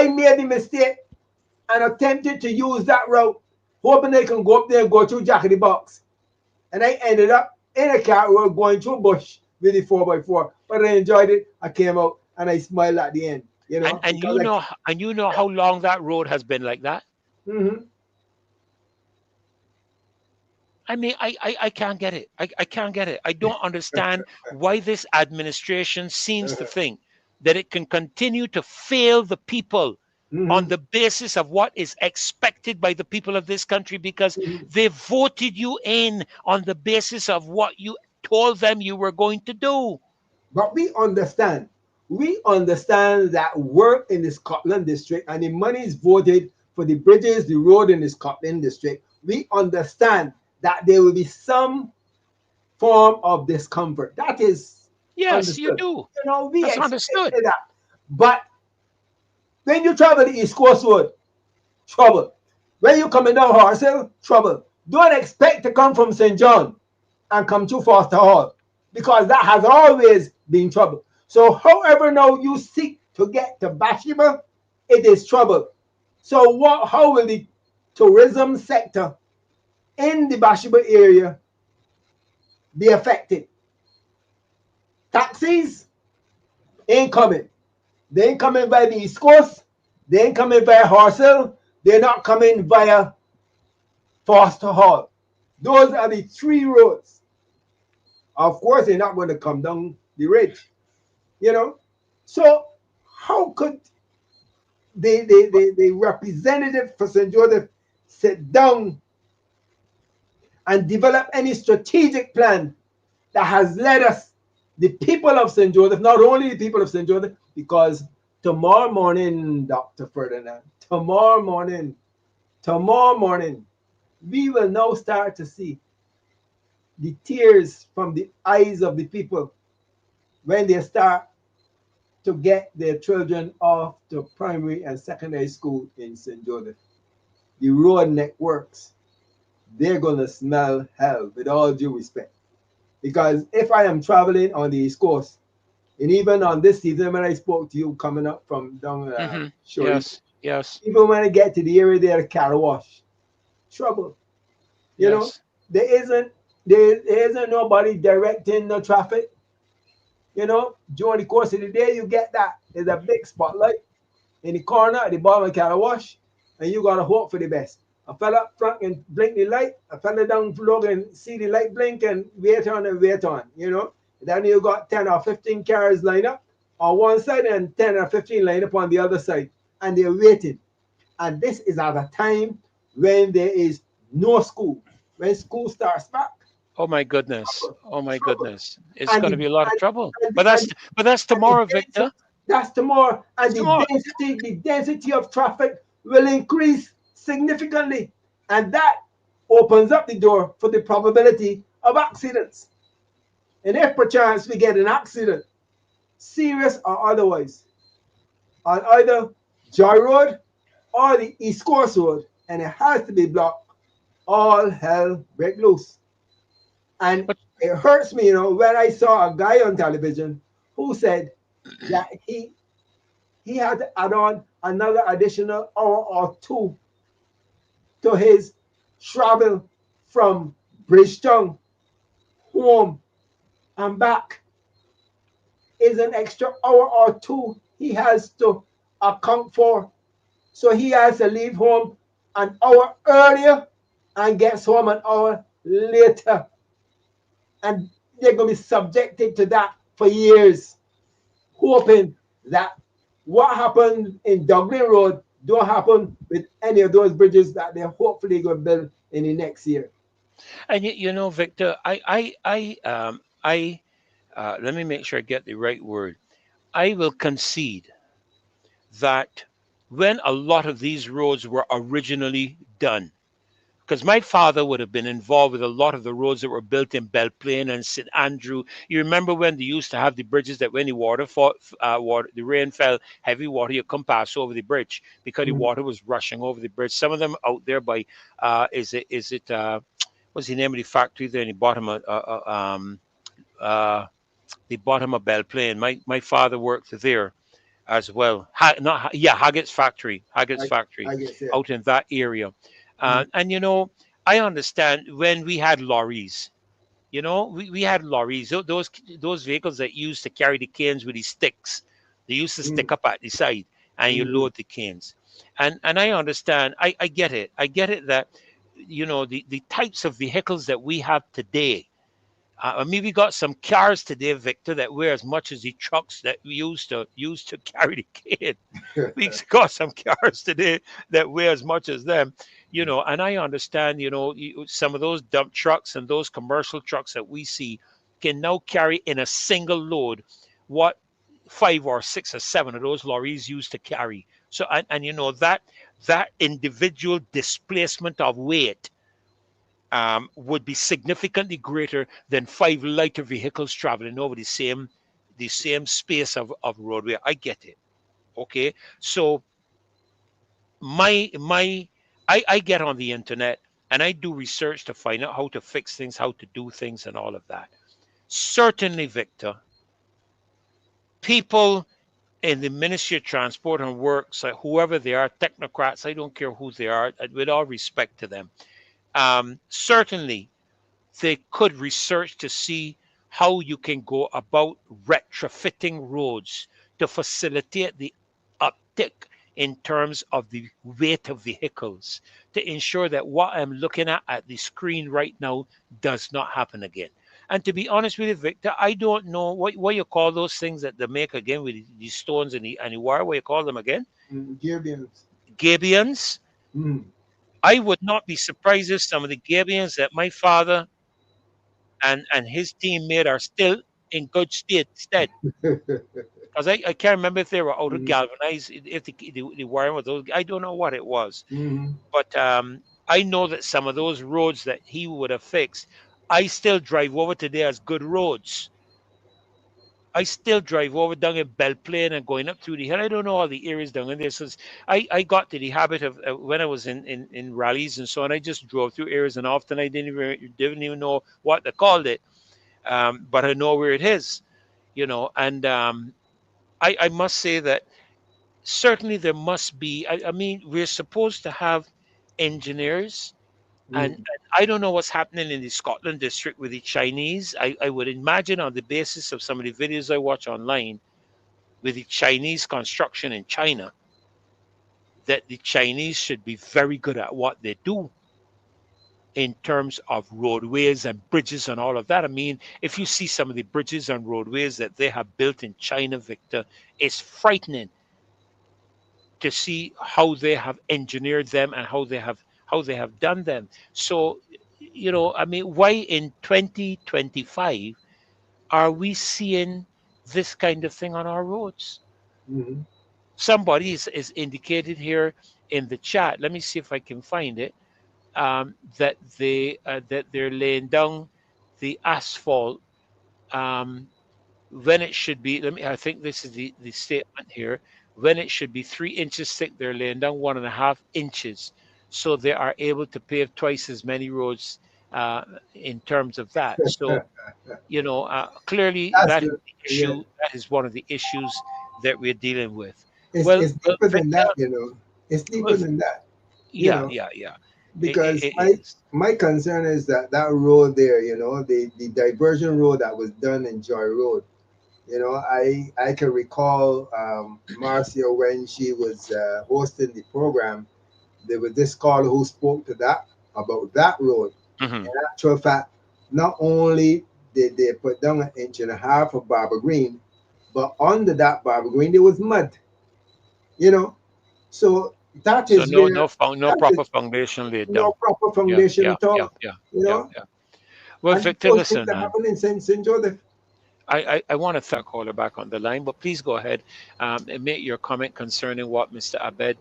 I made the mistake and attempted to use that route, hoping they can go up there and go through Jack in the Box. And I ended up in a car road going through a bush with the 4x4. But I enjoyed it. I came out and I smiled at the end, And because I, you know how long that road has been like that. mm-hmm. I mean, I can't get it. I can't get it. I don't understand why this administration seems to think that it can continue to fail the people on Mm-hmm. the basis of what is expected by the people of this country, because Mm-hmm. they voted you in on the basis of what you told them you were going to do. But we understand. We understand that work in the Scotland district and the money is voted for the bridges, the road in the Scotland district. We understand that there will be some form of discomfort. That is Yes, you understood. do. We That's understood. expected that. But when you travel the East Coast Road, trouble. When you coming down Horse Hill, trouble. Don't expect to come from St. John and come to Foster Hall, because that has always been trouble. So, however, now you seek to get to Bathsheba, it is trouble. So, how will the tourism sector in the Bathsheba area be affected? Taxis ain't coming. They ain't coming via the East Coast. They ain't coming via Horse Hill. They're not coming via Foster Hall. Those are the three roads. Of course, they're not going to come down the ridge, you know. So, how could the representative for St. Joseph sit down and develop any strategic plan that has led us, the people of St. Joseph, not only the people of St. Joseph, because tomorrow morning, Dr. Ferdinand, tomorrow morning, we will now start to see the tears from the eyes of the people when they start to get their children off to primary and secondary school in St. Joseph. The road networks, they're going to smell hell, with all due respect. Because if I am traveling on the East Coast, and even on this season when I spoke to you coming up from down Shorey, Yes, yes, even when I get to the area there, Carawash, trouble. You know, yes. there isn't there isn't nobody directing the traffic. During the course of the day, you get that. There's a big spotlight in the corner at the bottom of the wash, and you gotta hope for the best. A fella up front and blink the light, a fella down below and see the light blink and wait on and wait on. Then you got 10 or 15 cars lined up on one side and 10 or 15 lined up on the other side, and they're waiting. And this is at a time when there is no school. When school starts back, Oh my goodness. trouble, Oh my trouble. goodness. It's And going the to be a lot of and, trouble. and, But the, and that's and the tomorrow, density, Victor. that's tomorrow, and It's tomorrow. the density of traffic will increase significantly, and that opens up the door for the probability of accidents. And if perchance we get an accident, serious or otherwise, on either Joy Road or the East Coast Road, and it has to be blocked, all hell break loose. And But it hurts me, when I saw a guy on television who said that he had to add on another additional hour or two to his travel from Bridgetown home and back. Is an extra hour or two he has to account for. So he has to leave home an hour earlier and gets home an hour later. And they're going to be subjected to that for years, hoping that what happened in Dublin Road don't happen with any of those bridges that they're hopefully going to build in the next year. and Victor, let me make sure I get the right word. I will concede that when a lot of these roads were originally done, because my father would have been involved with a lot of the roads that were built in Belplain and St Andrew. You remember when they used to have the bridges that when the the rain fell, heavy water, you come pass over the bridge because the Mhm. water was rushing over the bridge. Some of them out there by, what's the name of the factory there in uh, the bottom of Belplain? My father worked there. as well. Not Haggett's factory I guess, yeah. out in that area. Mm, And I understand when we had lorries. We had lorries, those vehicles that used to carry the canes with the sticks. They used to mm, stick up at the side, and you mm, load the canes. And I understand. I get it. I get it that the types of vehicles that we have today. I mean, we got some cars today, Victor, that weigh as much as the trucks that we used to carry the cane. We got some cars today that weigh as much as them, and I understand, some of those dump trucks and those commercial trucks that we see can now carry in a single load what five or six or seven of those lorries used to carry. So, and that individual displacement of weight would be significantly greater than five lighter vehicles traveling over the same space of roadway. I get it. Okay. So my I get on the internet and I do research to find out how to fix things, how to do things, and all of that. Certainly, Victor, people in the Ministry of Transport and Works, whoever they are, technocrats, I don't care who they are, with all respect to them, certainly they could research to see how you can go about retrofitting roads to facilitate the uptick in terms of the weight of vehicles to ensure that what I'm looking at the screen right now does not happen again. And to be honest with you, Victor, I don't know what you call those things that they make again with the stones and the wire. What you call them again? Gibeons. Gabions. Mm. I would not be surprised if some of the Gabions that my father and his teammate are still in good stead. Because I can't remember if they were out of Mm, galvanized, if the wiring was those. I don't know what it was, mm, but I know that some of those roads that he would have fixed, I still drive over today as good roads. I still drive over down in Belplain and going up through the hill. I don't know all the areas down in there. So I got to the habit of when I was in rallies and so on, I just drove through areas and often I didn't even know what they called it. But I know where it is, and I must say that certainly there must be. I mean, we're supposed to have engineers, and mm, I don't know what's happening in the Scotland district with the Chinese. I would imagine on the basis of some of the videos I watch online with the Chinese construction in China that the Chinese should be very good at what they do in terms of roadways and bridges and all of that. I mean, if you see some of the bridges and roadways that they have built in China, Victor, it's frightening to see how they have engineered them and how they have done them. So, I mean, why in 2025 are we seeing this kind of thing on our roads? mm. Somebody is indicated here in the chat. Let me see if I can find it. That they're laying down the asphalt um, when it should be. I think this is the statement here. When it should be 3 inches thick, they're laying down 1.5 inches, so they are able to pave twice as many roads in terms of that. So clearly That's that is good. the Yeah. issue. That is one of the issues that we're dealing with. It's, Well, it's well, deeper than Victor. that, you know. It's deeper Well, than that, you yeah, know, yeah, yeah. because It my is. my concern is that that road there, you know, the diversion road that was done in Joy Road, you know, I can recall Marcia when she was hosting the program. There was this caller who spoke to that about that road. Mhm. In actual fact, not only did they put down 1.5 inches of Barber Green, but under that Barber Green there was mud, you know. So that So is no, where no that is proper foundation laid no down. proper Yeah, foundation yeah, at yeah, all, yeah, you yeah, know. yeah. Well, And Victor, those things listen, are man. happening in St. Joseph. I want to thank caller back on the line, but please go ahead and make your comment concerning what Mr. Abed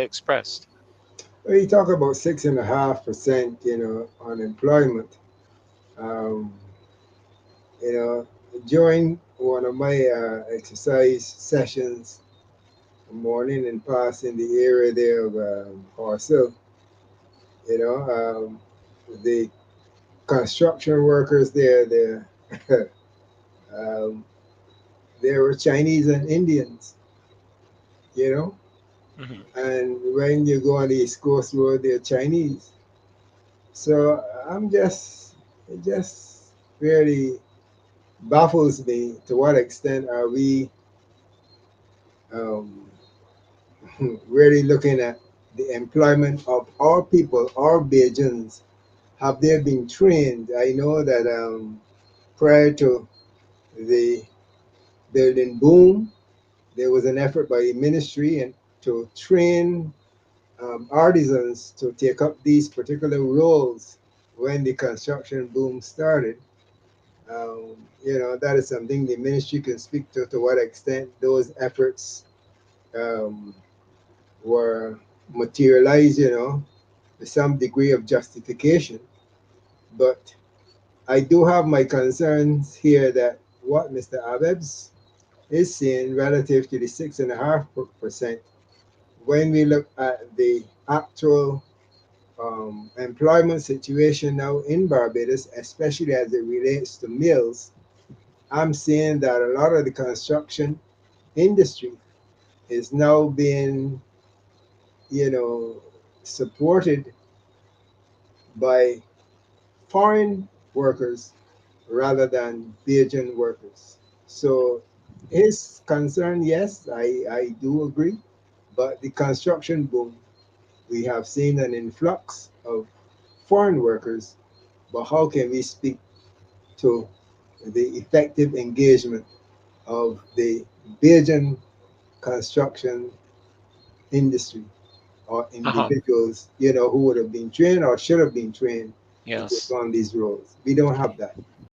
expressed. When you talk about 6.5%, you know, unemployment, um, you know, during one of my exercise sessions, morning and passing the area there of Parcel, you know, the construction workers there, um, there were Chinese and Indians, you know, Hmm. and when you go on the East Coast Road, they're Chinese. So I'm it just really baffles me to what extent are we um, really looking at the employment of our people, our Bajans. Have they been trained? I know that prior to the building boom, there was an effort by the ministry and to train artisans to take up these particular roles when the construction boom started. Um, that is something the ministry can speak to what extent those efforts um, were materialized, with some degree of justification. But I do have my concerns here that what Mr. Abebs is saying relative to the 6.5%, when we look at the actual employment situation now in Barbados, especially as it relates to mills, I'm seeing that a lot of the construction industry is now being, you know, supported by foreign workers rather than Bajan workers. So his concern, yes, I do agree, but the construction boom, we have seen an influx of foreign workers, but how can we speak to the effective engagement of the Bajan construction industry or Uh-huh. individuals, who would have been trained or should have been trained to take Yes. on these roles? We don't have that.